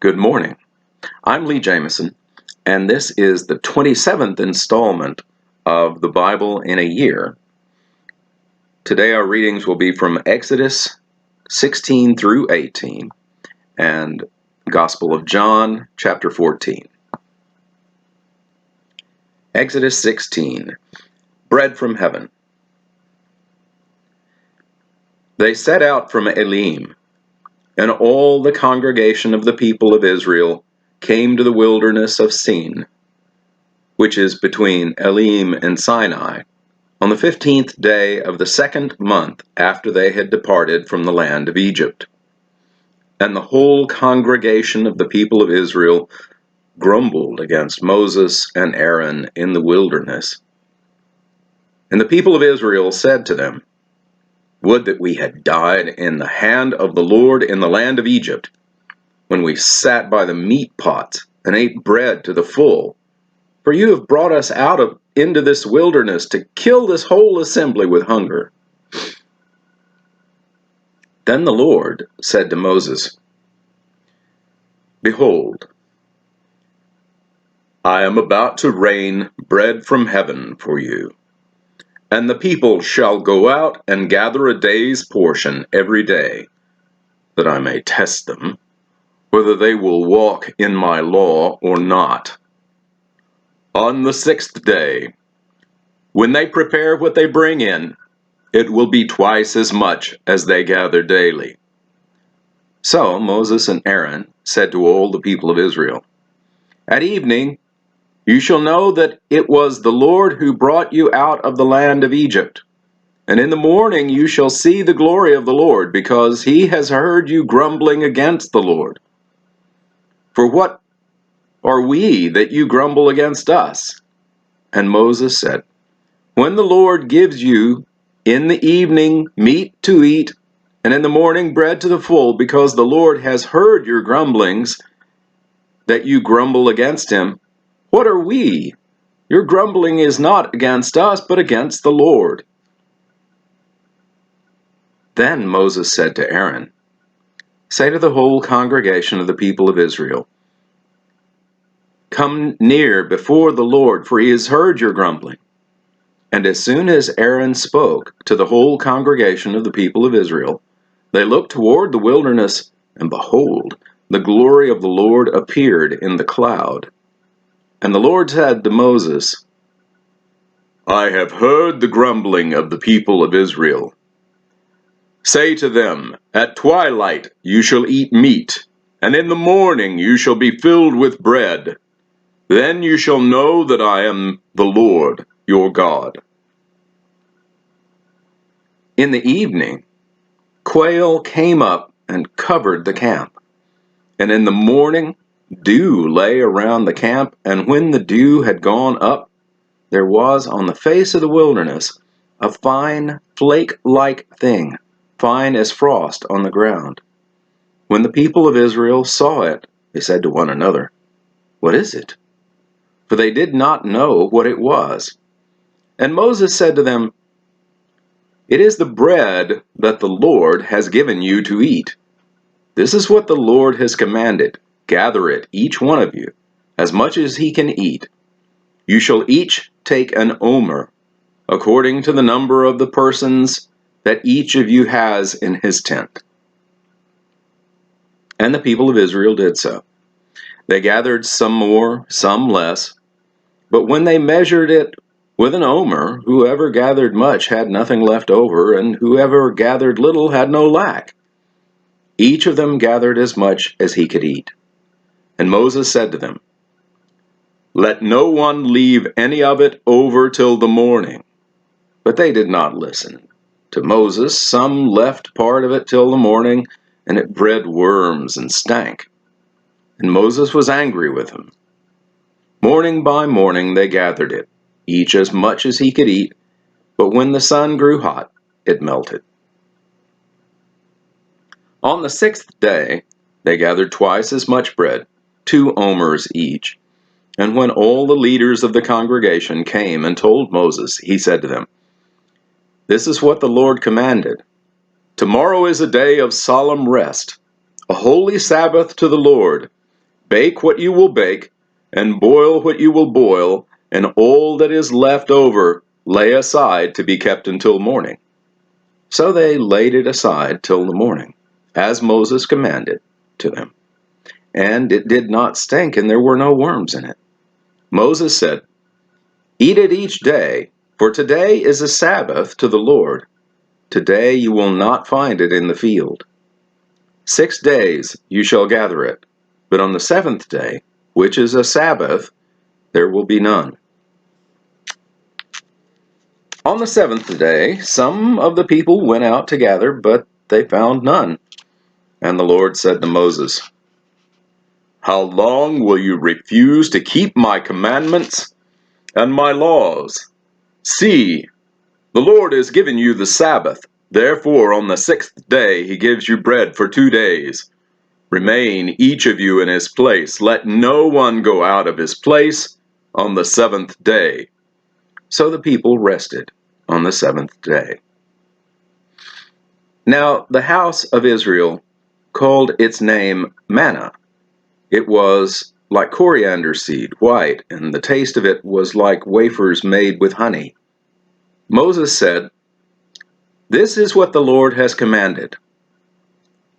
Good morning. I'm Lee Jameson, and this is the 27th installment of the Bible in a Year. Today our readings will be from Exodus 16 through 18 and Gospel of John, chapter 14. Exodus 16, Bread from Heaven. They set out from Elim, and all the congregation of the people of Israel came to the wilderness of Sin, which is between Elim and Sinai, on the 15th day of the second month after they had departed from the land of Egypt. And the whole congregation of the people of Israel grumbled against Moses and Aaron in the wilderness. And the people of Israel said to them, "Would that we had died in the hand of the Lord in the land of Egypt, when we sat by the meat pots and ate bread to the full. For you have brought us into this wilderness to kill this whole assembly with hunger." Then the Lord said to Moses, "Behold, I am about to rain bread from heaven for you, and the people shall go out and gather a day's portion every day, that I may test them, whether they will walk in my law or not. On the sixth day, when they prepare what they bring in, it will be twice as much as they gather daily." So Moses and Aaron said to all the people of Israel, "At evening you shall know that it was the Lord who brought you out of the land of Egypt. And in the morning you shall see the glory of the Lord, because he has heard you grumbling against the Lord. For what are we that you grumble against us?" And Moses said, "When the Lord gives you in the evening meat to eat, and in the morning bread to the full, because the Lord has heard your grumblings, that you grumble against him, what are we? Your grumbling is not against us, but against the Lord." Then Moses said to Aaron, "Say to the whole congregation of the people of Israel, 'Come near before the Lord, for he has heard your grumbling.'" And as soon as Aaron spoke to the whole congregation of the people of Israel, they looked toward the wilderness, and behold, the glory of the Lord appeared in the cloud. And the Lord said to Moses, "I have heard the grumbling of the people of Israel. Say to them, at twilight you shall eat meat, and in the morning you shall be filled with bread. Then you shall know that I am the Lord your God." In the evening, quail came up and covered the camp. And in the morning, dew lay around the camp, and when the dew had gone up, there was on the face of the wilderness a fine flake-like thing, fine as frost on the ground. When the people of Israel saw it, they said to one another, "What is it?" For they did not know what it was. And Moses said to them, "It is the bread that the Lord has given you to eat. This is what the Lord has commanded. Gather it, each one of you, as much as he can eat. You shall each take an omer, according to the number of the persons that each of you has in his tent." And the people of Israel did so. They gathered some more, some less, but when they measured it with an omer, whoever gathered much had nothing left over, and whoever gathered little had no lack. Each of them gathered as much as he could eat. And Moses said to them, "Let no one leave any of it over till the morning." But they did not listen to Moses. Some left part of it till the morning, and it bred worms and stank. And Moses was angry with them. Morning by morning they gathered it, each as much as he could eat, but when the sun grew hot, it melted. On the sixth day they gathered twice as much bread, 2 omers each. And when all the leaders of the congregation came and told Moses, he said to them, "This is what the Lord commanded. Tomorrow is a day of solemn rest, a holy Sabbath to the Lord. Bake what you will bake, and boil what you will boil, and all that is left over lay aside to be kept until morning. So they laid it aside till the morning, as Moses commanded to them. And it did not stink, and there were no worms in it. Moses said, "Eat it each day, for today is a Sabbath to the Lord. Today you will not find it in the field. 6 days you shall gather it, but on the seventh day, which is a Sabbath, there will be none." On the seventh day, some of the people went out to gather, but they found none. And the Lord said to Moses, "How long will you refuse to keep my commandments and my laws? See, the Lord has given you the Sabbath. Therefore, on the 6th day, he gives you bread for 2 days. Remain each of you in his place. Let no one go out of his place on the 7th day." So the people rested on the 7th day. Now the house of Israel called its name manna. It was like coriander seed, white, and the taste of it was like wafers made with honey. Moses said, "This is what the Lord has commanded.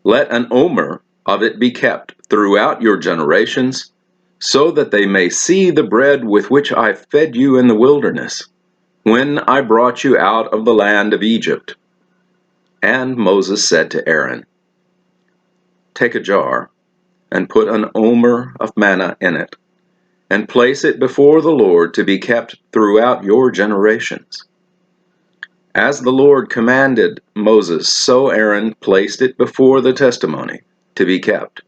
Let an omer of it be kept throughout your generations, so that they may see the bread with which I fed you in the wilderness, when I brought you out of the land of Egypt." And Moses said to Aaron, "Take a jar, and put an omer of manna in it, and place it before the Lord to be kept throughout your generations." As the Lord commanded Moses, so Aaron placed it before the testimony to be kept.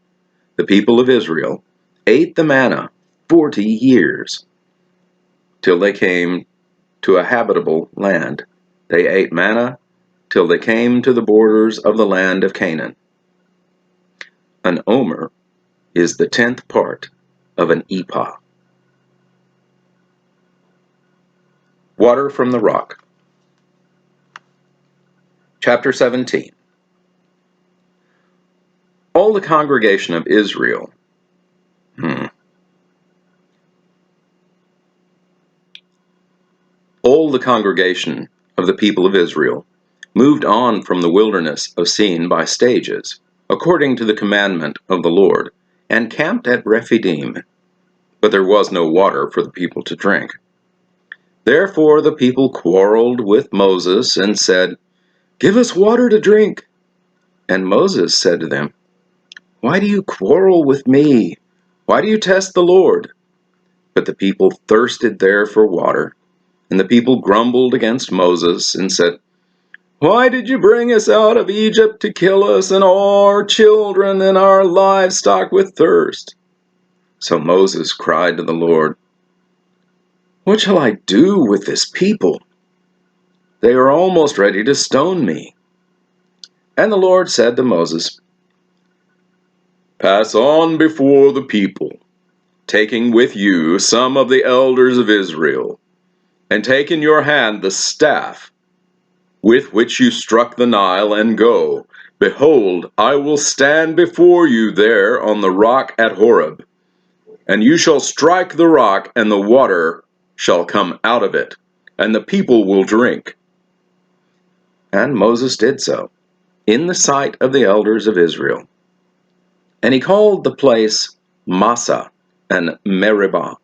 The people of Israel ate the manna 40 years, till they came to a habitable land. They ate manna till they came to the borders of the land of Canaan. An omer is the 10th part of an ephah. Water from the rock. Chapter 17. All the congregation of Israel All the congregation of the people of Israel moved on from the wilderness of Sin by stages, according to the commandment of the Lord, and camped at Rephidim. But there was no water for the people to drink. Therefore the people quarreled with Moses and said, "Give us water to drink." And Moses said to them, "Why do you quarrel with me? Why do you test the Lord?" But the people thirsted there for water. And the people grumbled against Moses and said, "Why did you bring us out of Egypt to kill us and all our children and our livestock with thirst?" So Moses cried to the Lord, "What shall I do with this people? They are almost ready to stone me." And the Lord said to Moses, "Pass on before the people, taking with you some of the elders of Israel, and take in your hand the staff with which you struck the Nile, and go. Behold, I will stand before you there on the rock at Horeb, and you shall strike the rock, and the water shall come out of it, and the people will drink." And Moses did so, in the sight of the elders of Israel. And he called the place Massah and Meribah,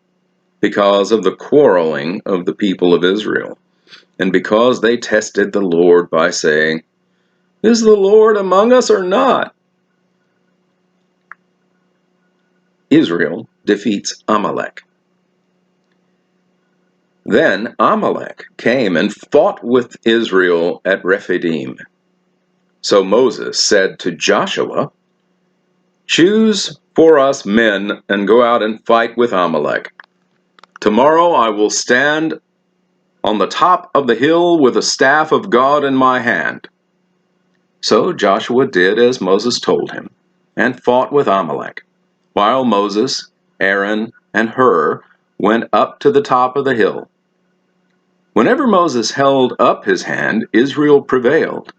because of the quarreling of the people of Israel, and because they tested the Lord by saying, "Is the Lord among us or not?" Israel defeats Amalek. Then Amalek came and fought with Israel at Rephidim. So Moses said to Joshua, "Choose for us men and go out and fight with Amalek. Tomorrow I will stand on the top of the hill with the staff of God in my hand." So Joshua did as Moses told him, and fought with Amalek, while Moses, Aaron, and Hur went up to the top of the hill. Whenever Moses held up his hand, Israel prevailed,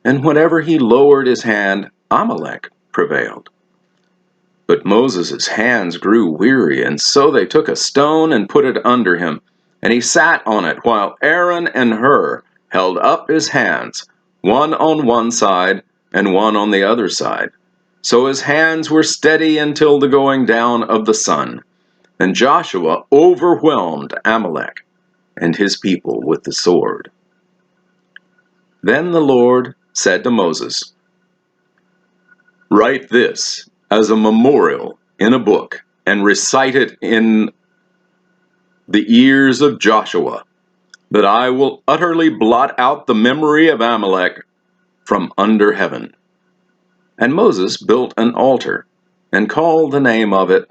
and whenever he lowered his hand, Amalek prevailed. But Moses' hands grew weary, and so they took a stone and put it under him, and he sat on it, while Aaron and Hur held up his hands, one on one side and one on the other side. So his hands were steady until the going down of the sun. And Joshua overwhelmed Amalek and his people with the sword. Then the Lord said to Moses, "Write this as a memorial in a book, and recite it in the ears of Joshua, that I will utterly blot out the memory of Amalek from under heaven." And Moses built an altar, and called the name of it,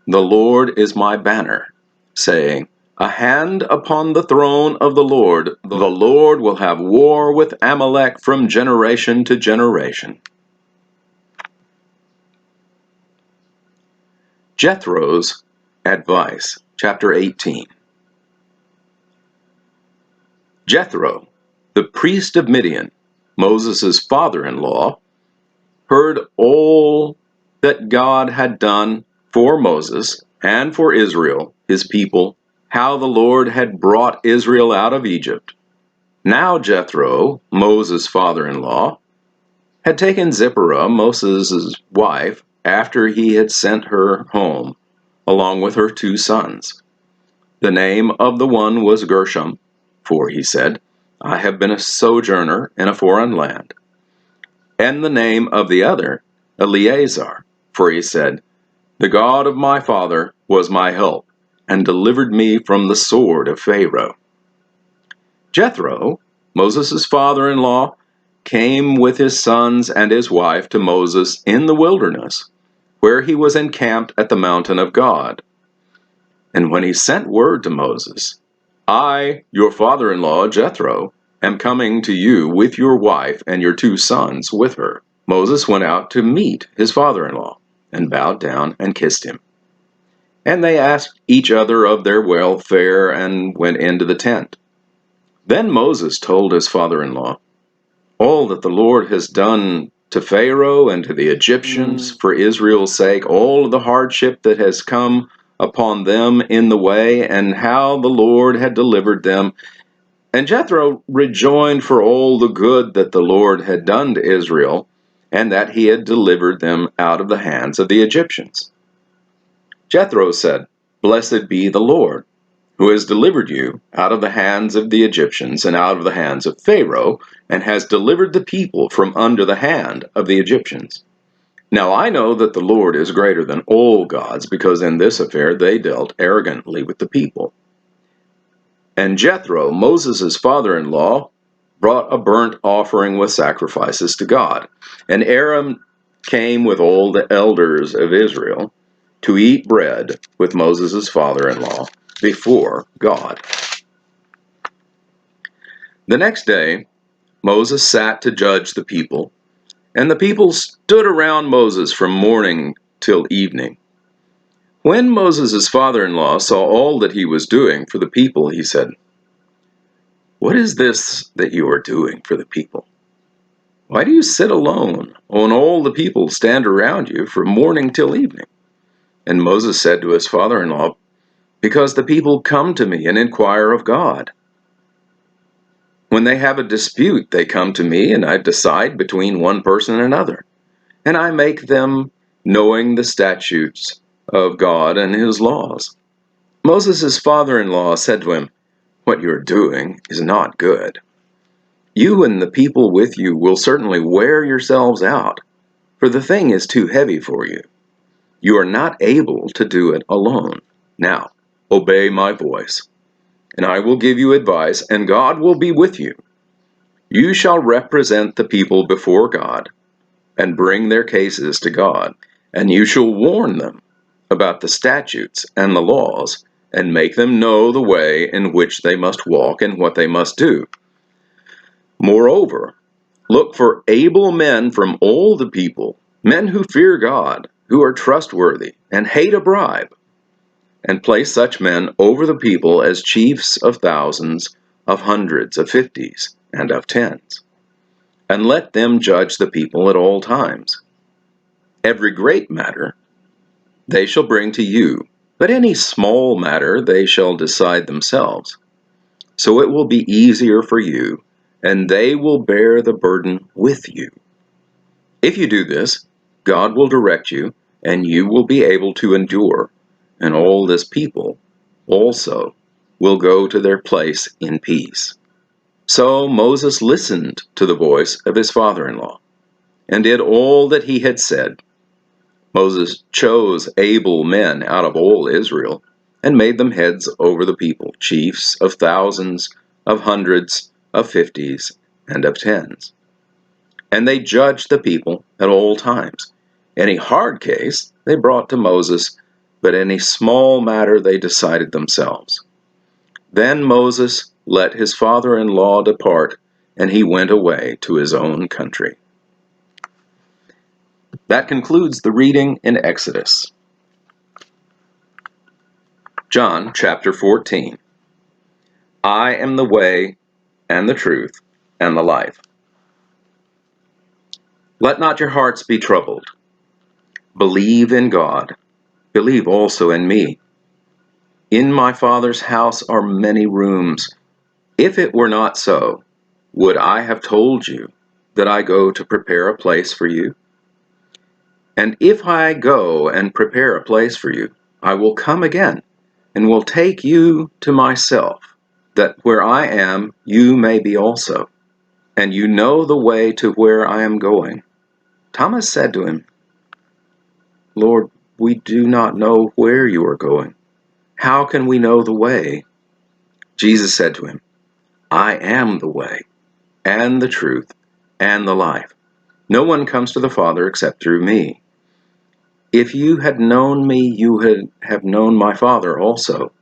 "The Lord is my banner," saying, "A hand upon the throne of the Lord will have war with Amalek from generation to generation." Jethros Advice, chapter 18. Jethro, the priest of Midian, Moses' father-in-law, heard all that God had done for Moses and for Israel, his people, how the Lord had brought Israel out of Egypt. Now Jethro, Moses' father-in-law, had taken Zipporah, Moses' wife, after he had sent her home, along with her 2 sons. The name of the one was Gershom, for he said, "I have been a sojourner in a foreign land." And the name of the other, Eleazar, for he said, "The God of my father was my help, and delivered me from the sword of Pharaoh." Jethro, Moses' father-in-law, came with his sons and his wife to Moses in the wilderness, where he was encamped at the mountain of God. And when he sent word to Moses, "I, your father-in-law Jethro, am coming to you with your wife and your 2 sons with her," Moses went out to meet his father-in-law, and bowed down and kissed him. And they asked each other of their welfare, and went into the tent. Then Moses told his father-in-law all that the Lord has done to Pharaoh and to the Egyptians for Israel's sake, all of the hardship that has come upon them in the way, and how the Lord had delivered them. And Jethro rejoined for all the good that the Lord had done to Israel, and that he had delivered them out of the hands of the Egyptians. Jethro said, "Blessed be the Lord, who has delivered you out of the hands of the Egyptians and out of the hands of Pharaoh, and has delivered the people from under the hand of the Egyptians. Now I know that the Lord is greater than all gods, because in this affair they dealt arrogantly with the people." And Jethro, Moses' father-in-law, brought a burnt offering with sacrifices to God. And Aaron came with all the elders of Israel to eat bread with Moses' father-in-law before God. The next day, Moses sat to judge the people, and the people stood around Moses from morning till evening. When Moses' father-in-law saw all that he was doing for the people, he said, "What is this that you are doing for the people? Why do you sit alone when all the people stand around you from morning till evening?" And Moses said to his father-in-law, "Because the people come to me and inquire of God. When they have a dispute, they come to me, and I decide between one person and another, and I make them knowing the statutes of God and his laws." Moses' father-in-law said to him, "What you are doing is not good. You and the people with you will certainly wear yourselves out, for the thing is too heavy for you. You are not able to do it alone. Now, obey my voice, and I will give you advice, and God will be with you. You shall represent the people before God, and bring their cases to God, and you shall warn them about the statutes and the laws, and make them know the way in which they must walk and what they must do. Moreover, look for able men from all the people, men who fear God, who are trustworthy, and hate a bribe, and place such men over the people as chiefs of thousands, of hundreds, of fifties, and of tens. And let them judge the people at all times. Every great matter they shall bring to you, but any small matter they shall decide themselves. So it will be easier for you, and they will bear the burden with you. If you do this, God will direct you, and you will be able to endure, and all this people also will go to their place in peace. So Moses listened to the voice of his father-in-law, and did all that he had said. Moses chose able men out of all Israel, and made them heads over the people, chiefs of thousands, of hundreds, of fifties, and of tens. And they judged the people at all times. Any hard case they brought to Moses, but any small matter they decided themselves. Then Moses let his father-in-law depart, and he went away to his own country. That concludes the reading in Exodus. John chapter 14. I am the way, and the truth, and the life. Let not your hearts be troubled. Believe in God. Believe also in me. In my Father's house are many rooms. If it were not so, would I have told you that I go to prepare a place for you? And if I go and prepare a place for you, I will come again, and will take you to myself, that where I am, you may be also. And you know the way to where I am going. Thomas said to him, Lord, we do not know where you are going. How can we know the way? Jesus said to him, I am the way, and the truth, and the life. No one comes to the Father except through me. If you had known me, you would have known my Father also.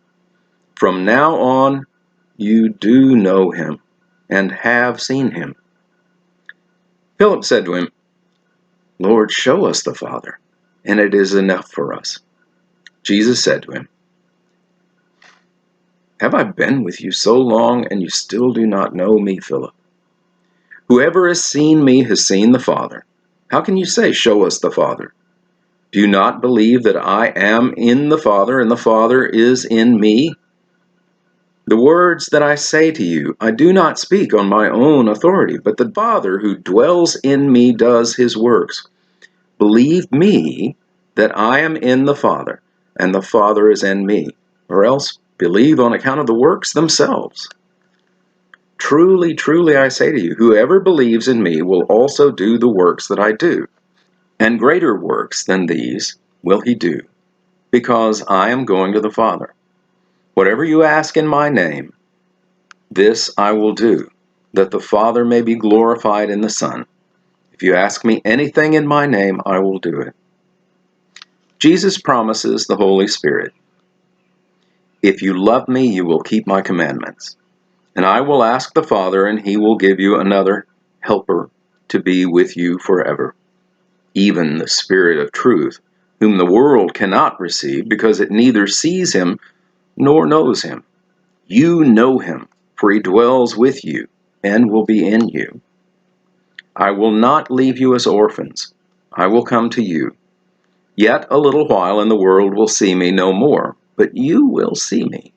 From now on, you do know him, and have seen him. Philip said to him, Lord, show us the Father, and it is enough for us. Jesus said to him, Have I been with you so long, and you still do not know me, Philip? Whoever has seen me has seen the Father. How can you say, Show us the Father? Do you not believe that I am in the Father, and the Father is in me? The words that I say to you, I do not speak on my own authority, but the Father who dwells in me does his works. Believe me that I am in the Father, and the Father is in me, or else believe on account of the works themselves. Truly, truly, I say to you, whoever believes in me will also do the works that I do, and greater works than these will he do, because I am going to the Father. Whatever you ask in my name, this I will do, that the Father may be glorified in the Son. If you ask me anything in my name, I will do it. Jesus promises the Holy Spirit. If you love me, you will keep my commandments. And I will ask the Father, and he will give you another helper to be with you forever, even the Spirit of truth, whom the world cannot receive, because it neither sees him nor knows him. You know him, for he dwells with you and will be in you. I will not leave you as orphans. I will come to you. Yet a little while, and the world will see me no more, but you will see me.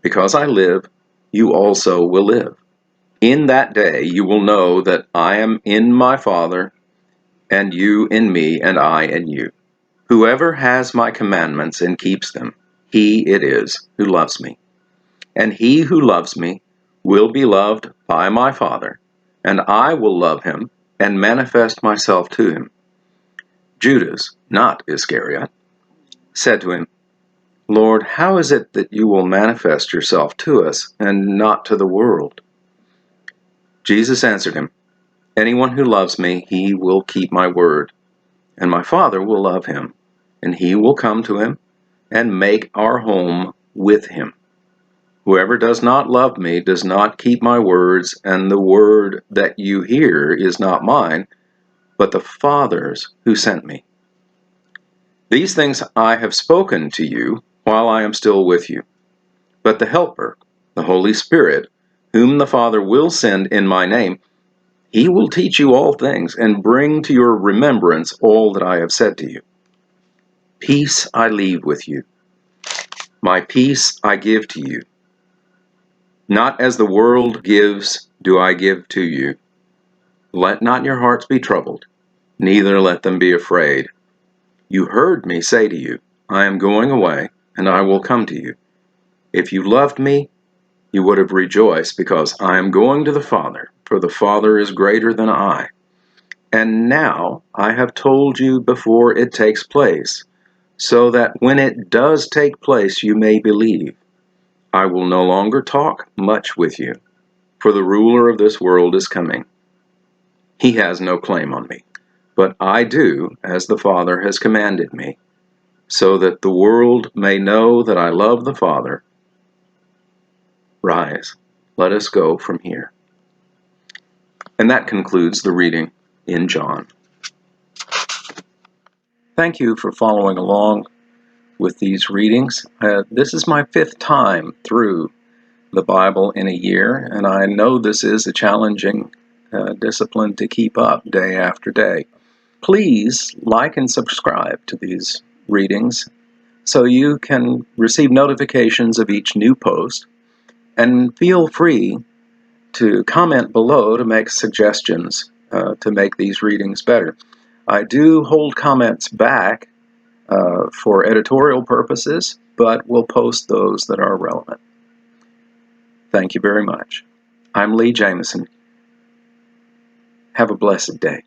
Because I live, you also will live. In that day you will know that I am in my Father, and you in me, and I in you. Whoever has my commandments and keeps them, he it is who loves me. And he who loves me will be loved by my Father, and I will love him and manifest myself to him. Judas, not Iscariot, said to him, Lord, how is it that you will manifest yourself to us and not to the world? Jesus answered him, Anyone who loves me, he will keep my word, and my Father will love him, and he will come to him and make our home with him. Whoever does not love me does not keep my words, and the word that you hear is not mine, but the Father's who sent me. These things I have spoken to you while I am still with you. But the Helper, the Holy Spirit, whom the Father will send in my name, he will teach you all things and bring to your remembrance all that I have said to you. Peace I leave with you. My peace I give to you. Not as the world gives do I give to you. Let not your hearts be troubled, neither let them be afraid. You heard me say to you, I am going away, and I will come to you. If you loved me, you would have rejoiced, because I am going to the Father, for the Father is greater than I. And now I have told you before it takes place, so that when it does take place you may believe. I will no longer talk much with you, for the ruler of this world is coming. He has no claim on me, but I do as the Father has commanded me, so that the world may know that I love the Father. Rise, let us go from here. And that concludes the reading in John. Thank you for following along with these readings. This is my 5th time through the Bible in a year, and I know this is a challenging discipline to keep up day after day. Please like and subscribe to these readings so you can receive notifications of each new post, and feel free to comment below to make suggestions to make these readings better. I do hold comments back for editorial purposes, but we'll post those that are relevant. Thank you very much. I'm Lee Jameson. Have a blessed day.